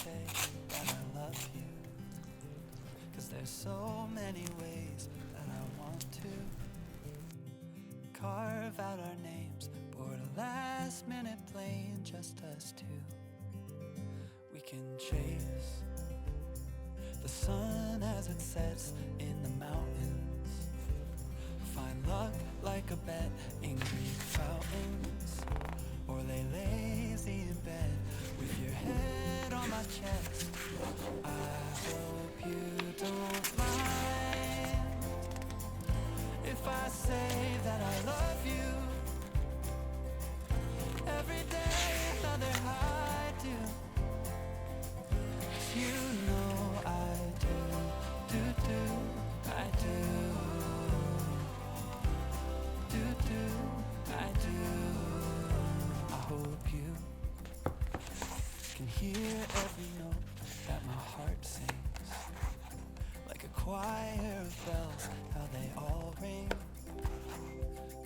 say that I love you, 'cause there's so many ways that I want to carve out our names, board a last minute plane, just us two. We can chase the sun as it sets in the mountains, find luck like a bet in Greek fountains, or lay lazy in bed with your head on my chest. I hope you don't mind if I say that I love you. Every day another I do, 'cause you know I do, I do, I do. I hope you can hear every note that my heart sings, like a choir of bells, how they all ring.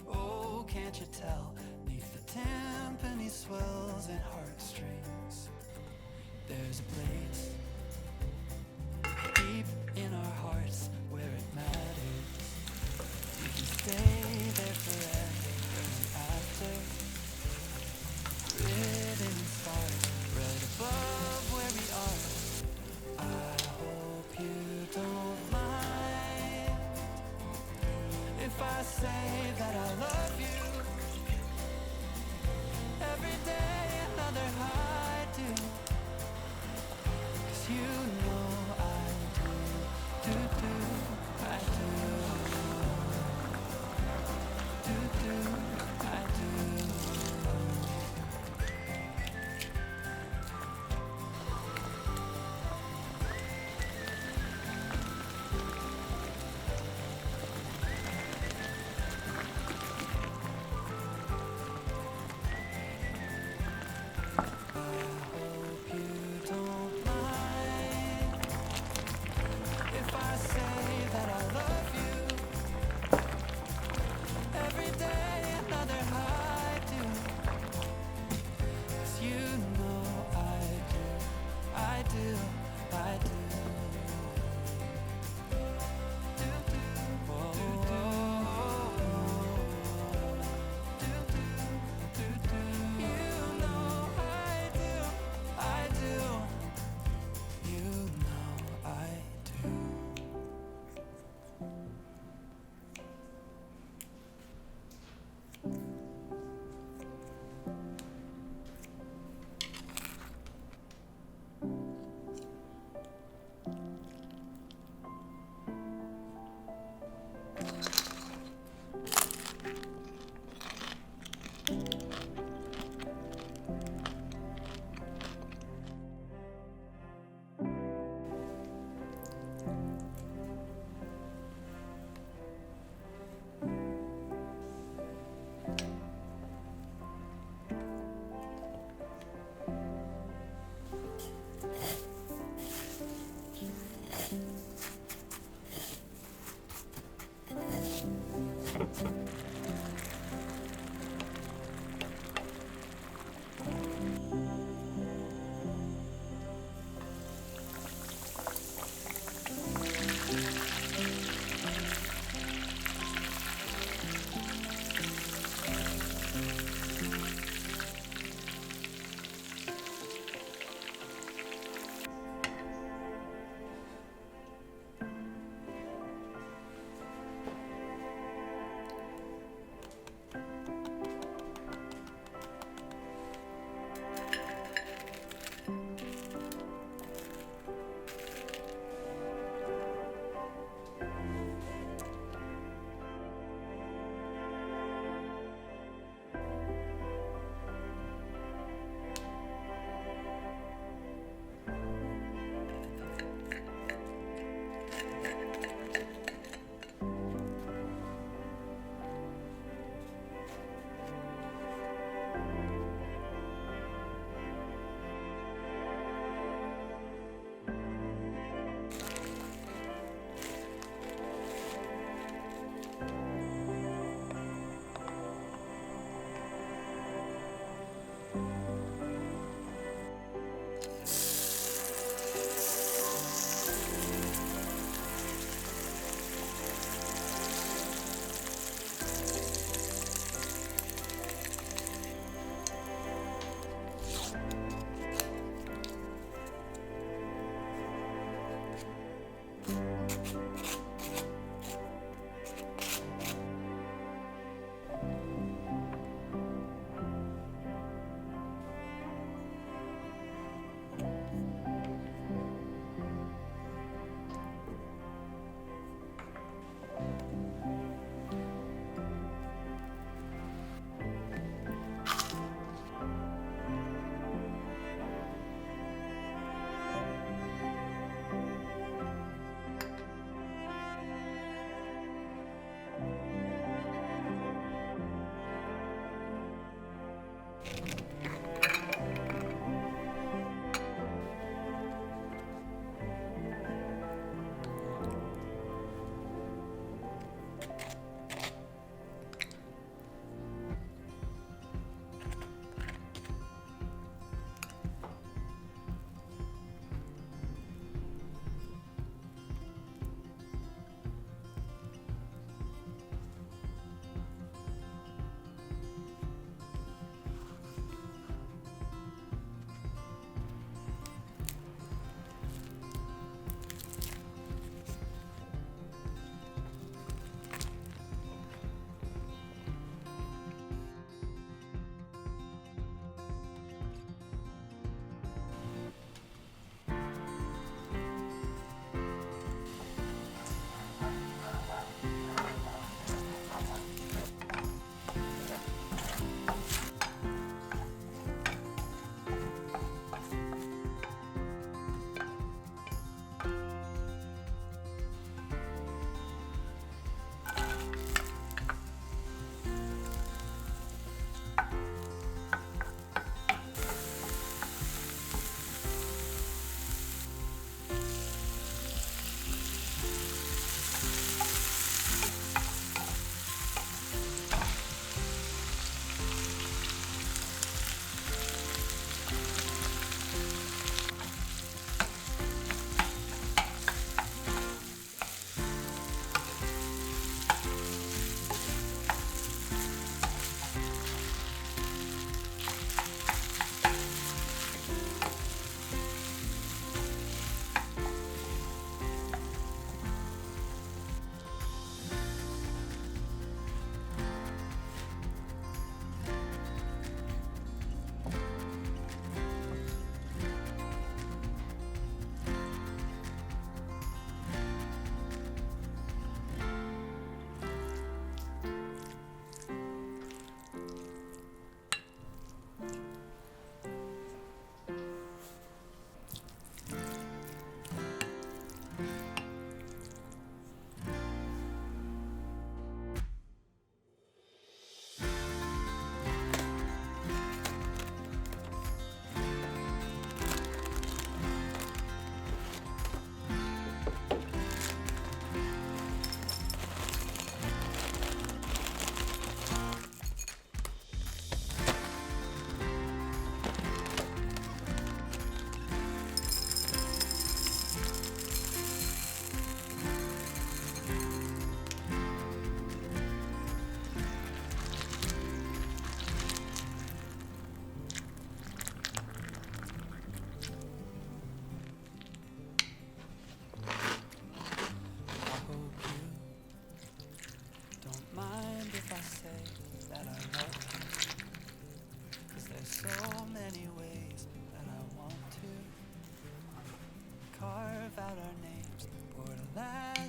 Oh, can't you tell, neath the timpani swells and heartstrings, there's a place deep in our hearts where it matters. We can stay there forever and after, written in stars right above where we are. I hope you don't mind if I say that I love you. Every day another I do,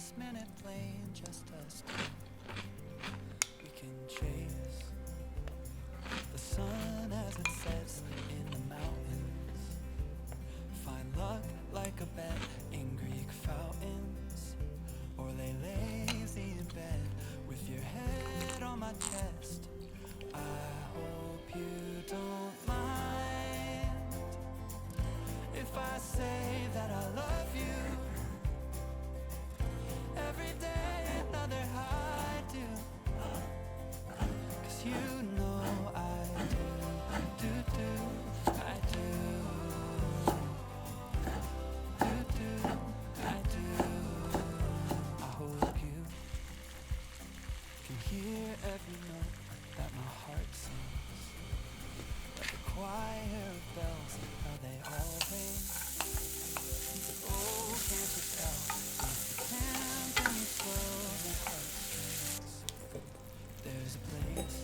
last minute plane, just us two. We can chase the sun as it sets in the mountains. Find luck like a bet in Greek fountains, or lay lazy in bed with your head on my chest. I hope you don't mind if I say that I love you. Every day another high do, 'cause you know I do, I do, I do. I hope you can hear every note that my heart sings, like a choir of bells, how they all ring. But oh, can't you tell, if you can't bring me slow the heartstrings. There's a place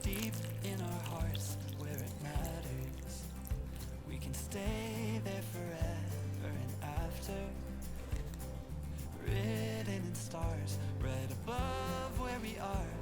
deep in our hearts where it matters. We can stay there forever and after, written in stars right above where we are.